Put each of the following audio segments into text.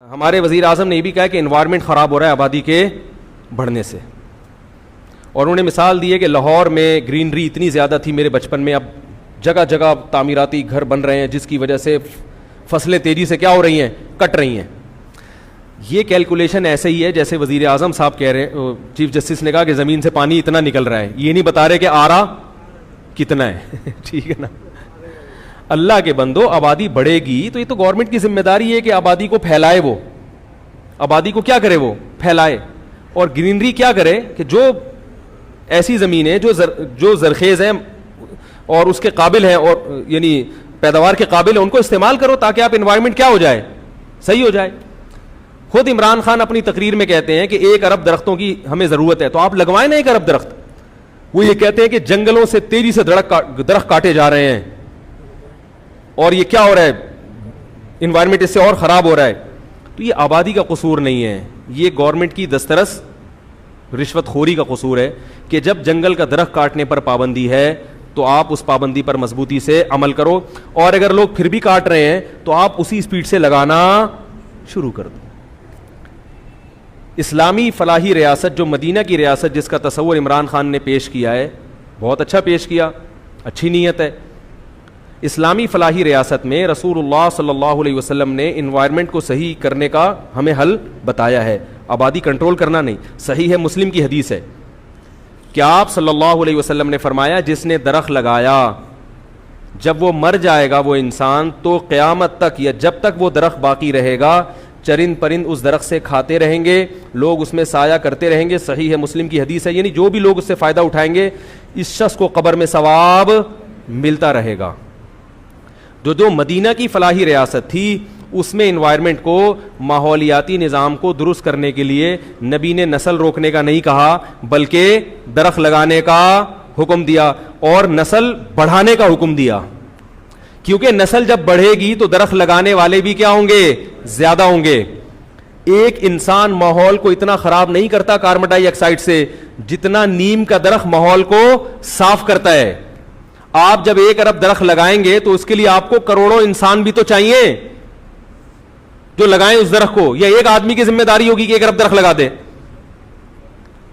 ہمارے وزیر اعظم نے یہ بھی کہا کہ انوائرمنٹ خراب ہو رہا ہے آبادی کے بڑھنے سے، اور انہوں نے مثال دی ہے کہ لاہور میں گرینری اتنی زیادہ تھی میرے بچپن میں، اب جگہ جگہ تعمیراتی گھر بن رہے ہیں جس کی وجہ سے فصلیں تیزی سے کیا ہو رہی ہیں، کٹ رہی ہیں۔ یہ کیلکولیشن ایسے ہی ہے جیسے وزیر اعظم صاحب کہہ رہے ہیں، چیف جسٹس نے کہا کہ زمین سے پانی اتنا نکل رہا ہے، یہ نہیں بتا رہے کہ آ رہا کتنا ہے ٹھیک ہے نا۔ اللہ کے بندو، آبادی بڑھے گی تو یہ تو گورنمنٹ کی ذمہ داری ہے کہ آبادی کو پھیلائے، وہ آبادی کو کیا کرے، وہ پھیلائے، اور گرینری کیا کرے کہ جو ایسی زمینیں جو زرخیز ہیں اور اس کے قابل ہیں، اور یعنی پیداوار کے قابل ہیں، ان کو استعمال کرو تاکہ آپ انوائرمنٹ کیا ہو جائے، صحیح ہو جائے۔ خود عمران خان اپنی تقریر میں کہتے ہیں کہ 1 ارب درختوں کی ہمیں ضرورت ہے، تو آپ لگوائیں نا 1 ارب درخت۔ وہ یہ کہتے ہیں کہ جنگلوں سے تیزی سے درخت کاٹے جا رہے ہیں، اور یہ کیا ہو رہا ہے، انوائرمنٹ اس سے اور خراب ہو رہا ہے۔ تو یہ آبادی کا قصور نہیں ہے، یہ گورنمنٹ کی دسترس رشوت خوری کا قصور ہے کہ جب جنگل کا درخت کاٹنے پر پابندی ہے تو آپ اس پابندی پر مضبوطی سے عمل کرو، اور اگر لوگ پھر بھی کاٹ رہے ہیں تو آپ اسی سپیڈ سے لگانا شروع کر دو۔ اسلامی فلاحی ریاست جو مدینہ کی ریاست جس کا تصور عمران خان نے پیش کیا ہے، بہت اچھا پیش کیا، اچھی نیت ہے۔ اسلامی فلاحی ریاست میں رسول اللہ صلی اللہ علیہ وسلم نے انوائرمنٹ کو صحیح کرنے کا ہمیں حل بتایا ہے، آبادی کنٹرول کرنا نہیں۔ صحیح ہے، مسلم کی حدیث ہے کہ آپ صلی اللہ علیہ وسلم نے فرمایا جس نے درخت لگایا جب وہ مر جائے گا وہ انسان، تو قیامت تک یا جب تک وہ درخت باقی رہے گا چرند پرند اس درخت سے کھاتے رہیں گے، لوگ اس میں سایہ کرتے رہیں گے۔ صحیح ہے، مسلم کی حدیث ہے، یعنی جو بھی لوگ اس سے فائدہ اٹھائیں گے اس شخص کو قبر میں ثواب ملتا رہے گا۔ جو مدینہ کی فلاحی ریاست تھی اس میں انوائرمنٹ کو، ماحولیاتی نظام کو درست کرنے کے لیے نبی نے نسل روکنے کا نہیں کہا بلکہ درخت لگانے کا حکم دیا اور نسل بڑھانے کا حکم دیا، کیونکہ نسل جب بڑھے گی تو درخت لگانے والے بھی کیا ہوں گے، زیادہ ہوں گے۔ ایک انسان ماحول کو اتنا خراب نہیں کرتا کاربن ڈائی آکسائڈ سے جتنا نیم کا درخت ماحول کو صاف کرتا ہے۔ آپ جب 1 ارب درخت لگائیں گے تو اس کے لیے آپ کو کروڑوں انسان بھی تو چاہیے جو لگائیں اس درخت کو، یا ایک آدمی کی ذمہ داری ہوگی کہ 1 ارب درخت لگا دے؟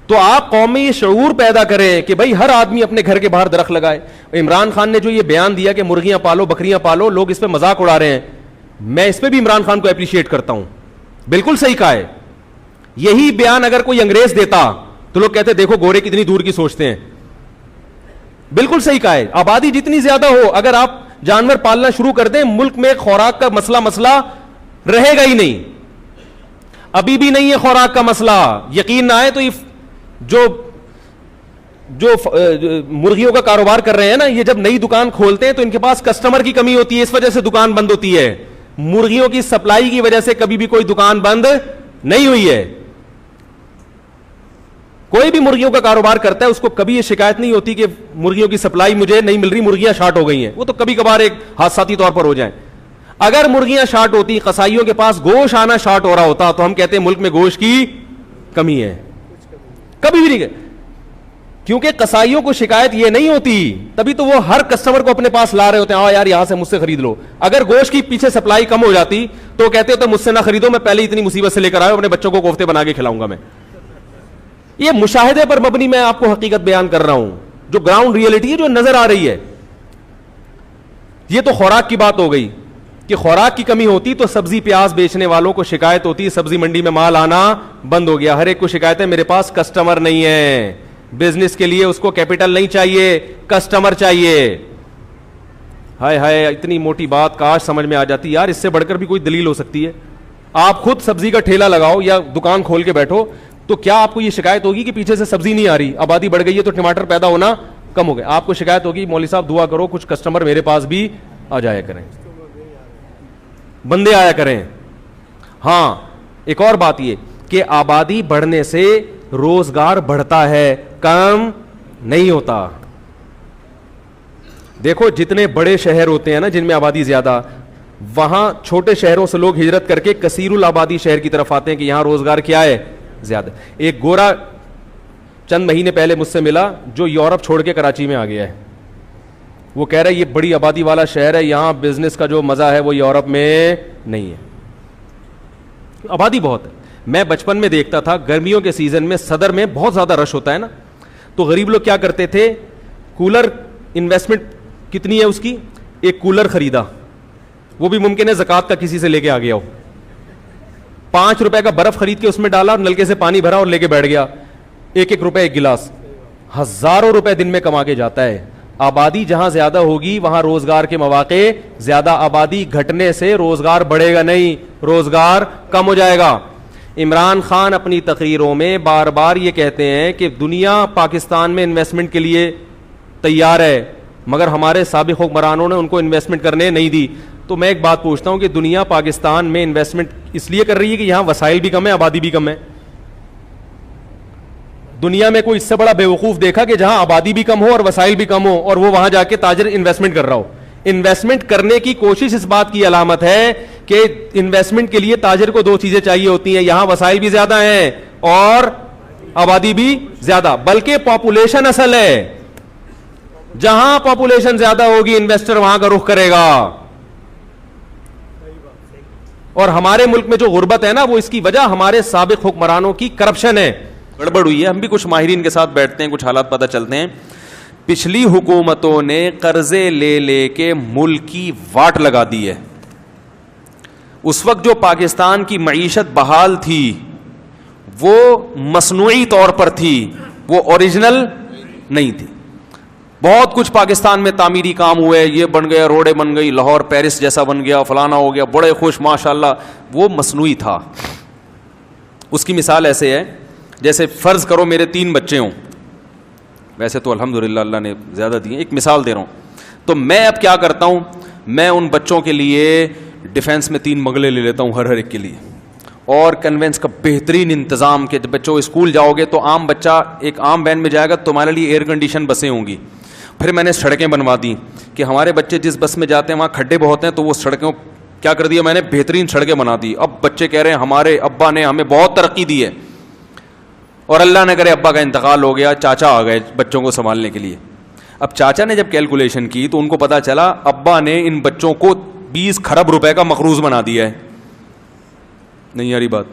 تو آپ قوم میں یہ شعور پیدا کریں کہ بھائی ہر آدمی اپنے گھر کے باہر درخت لگائے۔ عمران خان نے جو یہ بیان دیا کہ مرغیاں پالو بکریاں پالو، لوگ اس پہ مذاق اڑا رہے ہیں، میں اس پہ بھی عمران خان کو اپریشیٹ کرتا ہوں، بالکل صحیح کہا ہے۔ یہی بیان اگر کوئی انگریز دیتا تو لوگ کہتے دیکھو گورے کتنی دور کی سوچتے ہیں، بالکل صحیح کہا ہے۔ آبادی جتنی زیادہ ہو، اگر آپ جانور پالنا شروع کر دیں ملک میں خوراک کا مسئلہ رہے گا ہی نہیں۔ ابھی بھی نہیں ہے خوراک کا مسئلہ، یقین نہ آئے تو جو مرغیوں کا کاروبار کر رہے ہیں نا، یہ جب نئی دکان کھولتے ہیں تو ان کے پاس کسٹمر کی کمی ہوتی ہے، اس وجہ سے دکان بند ہوتی ہے۔ مرغیوں کی سپلائی کی وجہ سے کبھی بھی کوئی دکان بند نہیں ہوئی ہے۔ کوئی بھی مرغیوں کا کاروبار کرتا ہے اس کو کبھی یہ شکایت نہیں ہوتی کہ مرغیوں کی سپلائی مجھے نہیں مل رہی، مرغیاں شارٹ ہو گئی ہیں۔ وہ تو کبھی کبھار ایک حادثاتی طور پر ہو جائیں۔ اگر مرغیاں شارٹ ہوتی، قصائیوں کے پاس گوشت آنا شارٹ ہو رہا ہوتا تو ہم کہتے ہیں ملک میں گوشت کی کمی ہے، کبھی بھی نہیں، کیونکہ قصائیوں کو شکایت یہ نہیں ہوتی، تبھی تو وہ ہر کسٹمر کو اپنے پاس لا رہے ہوتے ہیں، آؤ یار یہاں سے مجھ سے خرید لو۔ اگر گوشت کی پیچھے سپلائی کم ہو جاتی تو کہتے ہوتے مجھ سے نہ خریدو، میں پہلے اتنی مصیبت سے لے کر آیا، اپنے بچوں کو کوفتے بنا کے کھلاؤں گا میں۔ یہ مشاہدے پر مبنی میں آپ کو حقیقت بیان کر رہا ہوں، جو گراؤنڈ ریئلٹی ہے، جو نظر آ رہی ہے۔ یہ تو خوراک کی بات ہو گئی کہ خوراک کی کمی ہوتی تو سبزی پیاز بیچنے والوں کو شکایت ہوتی، سبزی منڈی میں مال آنا بند ہو گیا۔ ہر ایک کو شکایت ہے میرے پاس کسٹمر نہیں ہے، بزنس کے لیے اس کو کیپٹل نہیں چاہیے، کسٹمر چاہیے۔ ہائے ہائے، اتنی موٹی بات کاش سمجھ میں آ جاتی یار، اس سے بڑھ کر بھی کوئی دلیل ہو سکتی ہے۔ آپ خود سبزی کا ٹھیلا لگاؤ یا دکان کھول کے بیٹھو تو کیا آپ کو یہ شکایت ہوگی کہ پیچھے سے سبزی نہیں آ رہی، آبادی بڑھ گئی ہے تو ٹماٹر پیدا ہونا کم ہو گیا؟ آپ کو شکایت ہوگی مولوی صاحب دعا کرو کچھ کسٹمر میرے پاس بھی آ جایا کریں، بندے آیا کریں۔ ہاں، ایک اور بات یہ کہ آبادی بڑھنے سے روزگار بڑھتا ہے، کم نہیں ہوتا۔ دیکھو جتنے بڑے شہر ہوتے ہیں نا جن میں آبادی زیادہ، وہاں چھوٹے شہروں سے لوگ ہجرت کر کے کثیر الآبادی شہر کی طرف آتے ہیں کہ یہاں روزگار کیا ہے، زیادہ۔ ایک گورا چند مہینے پہلے مجھ سے ملا جو یورپ چھوڑ کے کراچی میں آ گیا ہے، وہ کہہ رہا ہے یہ بڑی آبادی والا شہر ہے، یہاں بزنس کا جو مزہ ہے وہ یورپ میں نہیں ہے۔ آبادی بہت ہے. میں بچپن میں دیکھتا تھا گرمیوں کے سیزن میں صدر میں بہت زیادہ رش ہوتا ہے نا, تو غریب لوگ کیا کرتے تھے, کولر, انویسٹمنٹ کتنی ہے اس کی, ایک کولر خریدا, وہ بھی ممکن ہے زکوٰۃ کا کسی سے لے کے آ گیا ہو, 5 روپے کا برف خرید کے اس میں ڈالا اور نلکے سے پانی بھرا اور لے کے بیٹھ گیا, 1 روپے ایک گلاس, ہزاروں روپے دن میں کما کے جاتا ہے. آبادی جہاں زیادہ ہوگی وہاں روزگار کے مواقع زیادہ, آبادی گھٹنے سے روزگار بڑھے گا نہیں, روزگار کم ہو جائے گا. عمران خان اپنی تقریروں میں بار بار یہ کہتے ہیں کہ دنیا پاکستان میں انویسٹمنٹ کے لیے تیار ہے, مگر ہمارے سابق حکمرانوں نے ان کو انویسٹمنٹ کرنے نہیں دی. تو میں ایک بات پوچھتا ہوں کہ دنیا پاکستان میں انویسٹمنٹ اس لیے کر رہی ہے کہ یہاں وسائل بھی کم ہے, آبادی بھی کم ہے. دنیا میں کوئی اس سے بڑا بیوقوف دیکھا کہ جہاں آبادی بھی کم ہو اور وسائل بھی کم ہو اور وہ وہاں جا کے تاجر انویسٹمنٹ کر رہا ہو. انویسٹمنٹ کرنے کی کوشش اس بات کی علامت ہے کہ انویسٹمنٹ کے لیے تاجر کو 2 چیزیں چاہیے ہوتی ہیں, یہاں وسائل بھی زیادہ ہیں اور آبادی بھی زیادہ, بلکہ پاپولیشن اصل ہے. جہاں پاپولیشن زیادہ ہوگی انویسٹر وہاں کا رخ کرے گا. اور ہمارے ملک میں جو غربت ہے نا, وہ اس کی وجہ ہمارے سابق حکمرانوں کی کرپشن ہے, گڑبڑ ہوئی ہے. ہم بھی کچھ ماہرین کے ساتھ بیٹھتے ہیں, کچھ حالات پتہ چلتے ہیں. پچھلی حکومتوں نے قرضے لے لے کے ملک کی واٹ لگا دی ہے. اس وقت جو پاکستان کی معیشت بحال تھی وہ مصنوعی طور پر تھی, وہ اوریجنل نہیں تھی. بہت کچھ پاکستان میں تعمیری کام ہوئے, یہ بن گیا, روڈیں بن گئی, لاہور پیرس جیسا بن گیا, فلانا ہو گیا, بڑے خوش ماشاءاللہ. وہ مصنوعی تھا. اس کی مثال ایسے ہے جیسے فرض کرو میرے 3 بچے ہوں, ویسے تو الحمدللہ اللہ نے زیادہ دیے, ایک مثال دے رہا ہوں. تو میں اب کیا کرتا ہوں, میں ان بچوں کے لیے ڈیفینس میں 3 بنگلے لے لیتا ہوں ہر ایک کے لیے, اور کنوینس کا بہترین انتظام کہ جب بچوں اسکول جاؤ گے تو عام بچہ ایک عام وین میں جائے گا, تمہارے لیے ایئر کنڈیشن بسیں ہوں گی. پھر میں نے سڑکیں بنوا دی کہ ہمارے بچے جس بس میں جاتے ہیں وہاں کھڈے بہت ہیں, تو وہ سڑکوں کیا کر دیا میں نے, بہترین سڑکیں بنا دی. اب بچے کہہ رہے ہیں ہمارے ابا نے ہمیں بہت ترقی دی ہے, اور اللہ نے کرے ابا کا انتقال ہو گیا, چاچا آ گئے بچوں کو سنبھالنے کے لیے. اب چاچا نے جب کیلکولیشن کی تو ان کو پتا چلا ابا نے ان بچوں کو 20 خرب روپے کا مقروض بنا دیا ہے. نہیں یاری بات,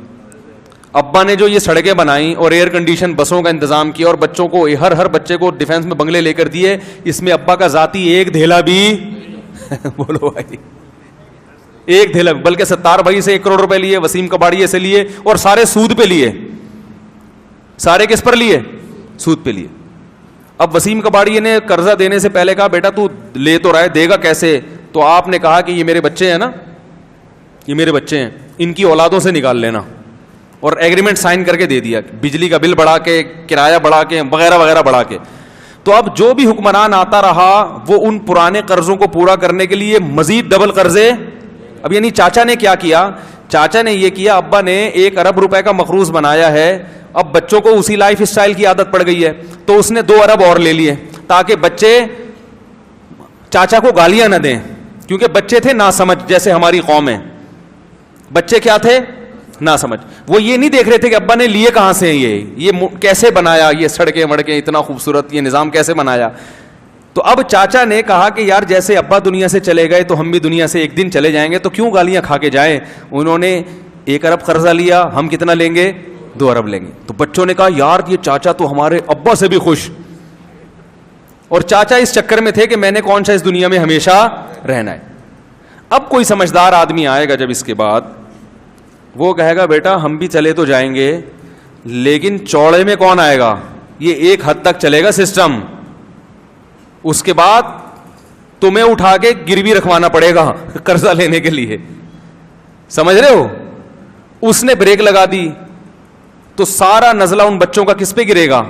ابا نے جو یہ سڑکیں بنائیں اور ایئر کنڈیشن بسوں کا انتظام کیا اور بچوں کو ہر بچے کو ڈیفینس میں بنگلے لے کر دیے, اس میں ابا کا ذاتی ایک دھیلا بھی بولو بھائی, ایک دھیلا, بلکہ 70 بھائی سے 1 کروڑ روپے لیے, وسیم کباڑیے سے لیے, اور سارے سود پہ لیے. سارے کس پر لیے, سود پہ لیے. اب وسیم کباڑیے نے قرضہ دینے سے پہلے کہا بیٹا تو لے تو رہا ہے, دے گا کیسے؟ تو آپ نے کہا کہ یہ میرے بچے ہیں نا, یہ میرے بچے ہیں, ان کی اولادوں سے نکال لینا, اور ایگریمنٹ سائن کر کے دے دیا, بجلی کا بل بڑھا کے, کرایہ بڑھا کے, وغیرہ وغیرہ بڑھا کے. تو اب جو بھی حکمران آتا رہا وہ ان پرانے قرضوں کو پورا کرنے کے لیے مزید ڈبل قرضے. اب یعنی چاچا نے کیا کیا, چاچا نے یہ کیا, ابا نے 1 ارب روپے کا مقروض بنایا ہے, اب بچوں کو اسی لائف اسٹائل کی عادت پڑ گئی ہے, تو اس نے 2 ارب اور لے لیے تاکہ بچے چاچا کو گالیاں نہ دیں, کیونکہ بچے تھے ناسمجھ, جیسے ہماری قوم ہے, بچے کیا تھے, ناسمجھ. وہ یہ نہیں دیکھ رہے تھے کہ ابا نے لیے کہاں سے, یہ کیسے بنایا, یہ سڑکیں وڑکیں اتنا خوبصورت یہ نظام کیسے بنایا. تو اب چاچا نے کہا کہ یار جیسے ابا دنیا سے چلے گئے تو ہم بھی دنیا سے ایک دن چلے جائیں گے, تو کیوں گالیاں کھا کے جائیں. انہوں نے 1 ارب قرضہ لیا, ہم کتنا لیں گے, 2 ارب لیں گے. تو بچوں نے کہا یار یہ چاچا تو ہمارے ابا سے بھی خوش, اور چاچا اس چکر میں تھے کہ میں نے کون سا اس دنیا میں ہمیشہ رہنا ہے. اب کوئی سمجھدار آدمی آئے گا جب اس کے بعد, وہ کہے گا بیٹا ہم بھی چلے تو جائیں گے, لیکن چوڑے میں کون آئے گا, یہ ایک حد تک چلے گا سسٹم, اس کے بعد تمہیں اٹھا کے گروی رکھوانا پڑے گا قرضہ لینے کے لیے. سمجھ رہے ہو, اس نے بریک لگا دی تو سارا نزلہ ان بچوں کا کس پہ گرے گا,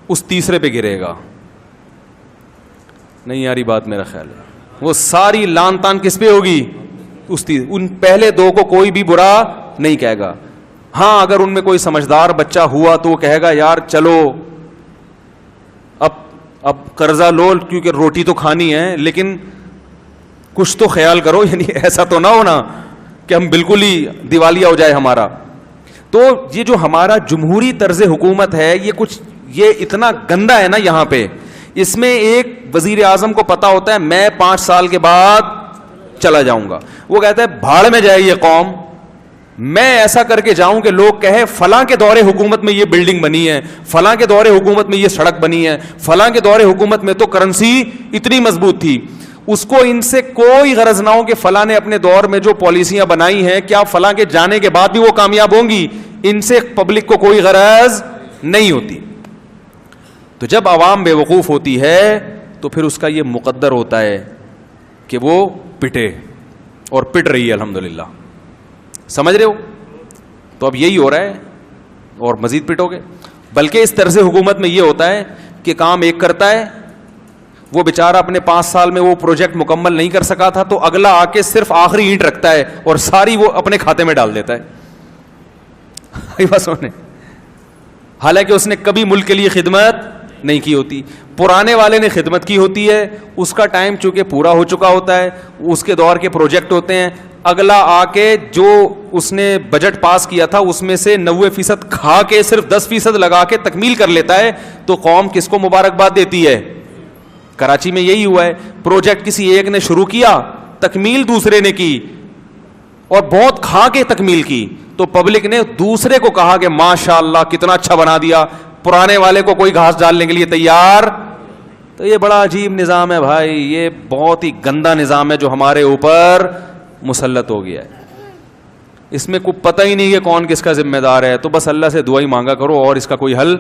اس تیسرے پہ گرے گا. نہیں یاری بات میرا خیال ہے, وہ ساری لان تان کس پہ ہوگی, ان پہلے 2 کو کوئی بھی برا نہیں کہے گا. ہاں اگر ان میں کوئی سمجھدار بچہ ہوا تو وہ کہے گا یار چلو اب قرضہ لو کیونکہ روٹی تو کھانی ہے, لیکن کچھ تو خیال کرو, یعنی ایسا تو نہ ہونا کہ ہم بالکل ہی دیوالیہ ہو جائے ہمارا. تو یہ جو ہمارا جمہوری طرز حکومت ہے یہ اتنا گندا ہے نا یہاں پہ. اس میں ایک وزیر اعظم کو پتا ہوتا ہے میں 5 سال کے بعد چلا جاؤں گا, وہ کہتا ہے بھاڑ میں جائے یہ قوم, میں ایسا کر کے جاؤں کہ لوگ کہے فلاں کے دور حکومت میں یہ بلڈنگ بنی ہے, فلاں کے دور حکومت میں یہ سڑک بنی ہے, فلاں کے دور حکومت میں تو کرنسی اتنی مضبوط تھی. اس کو ان سے کوئی غرض نہ ہو کہ فلاں نے اپنے دور میں جو پالیسیاں بنائی ہیں کیا فلاں کے جانے کے بعد بھی وہ کامیاب ہوں گی, ان سے پبلک کو کوئی غرض نہیں ہوتی. تو جب عوام بے وقوف ہوتی ہے تو پھر اس کا یہ مقدر ہوتا ہے کہ وہ پٹے, اور پٹ رہی ہے الحمدللہ. سمجھ رہے ہو؟ تو اب یہی ہو رہا ہے اور مزید پٹو گے. بلکہ اس طرز حکومت میں یہ ہوتا ہے کہ کام ایک کرتا ہے, وہ بیچارہ اپنے 5 سال میں وہ پروجیکٹ مکمل نہیں کر سکا تھا تو اگلا آ کے صرف آخری اینٹ رکھتا ہے اور ساری وہ اپنے کھاتے میں ڈال دیتا ہے بس ہونے, حالانکہ اس نے کبھی ملک کے لیے خدمت نہیں کی ہوتی. پرانے والے نے خدمت کی ہوتی ہے, اس کا ٹائم چونکہ پورا ہو چکا ہوتا ہے, اس کے دور کے پروجیکٹ ہوتے ہیں, اگلا آ کے جو اس نے بجٹ پاس کیا تھا اس میں سے 90% کھا کے صرف 10% لگا کے تکمیل کر لیتا ہے. تو قوم کس کو مبارکباد دیتی ہے؟ کراچی میں یہی ہوا ہے, پروجیکٹ کسی ایک نے شروع کیا, تکمیل دوسرے نے کی اور بہت کھا کے تکمیل کی, تو پبلک نے دوسرے کو کہا کہ ماشاءاللہ کتنا اچھا بنا دیا, پرانے والے کو کوئی گھاس ڈالنے کے لیے تیار. تو یہ بڑا عجیب نظام ہے بھائی, یہ بہت ہی گندا نظام ہے جو ہمارے اوپر مسلط ہو گیا ہے. اس میں کوئی پتہ ہی نہیں کہ کون کس کا ذمہ دار ہے. تو بس اللہ سے دعا ہی مانگا کرو اور اس کا کوئی حل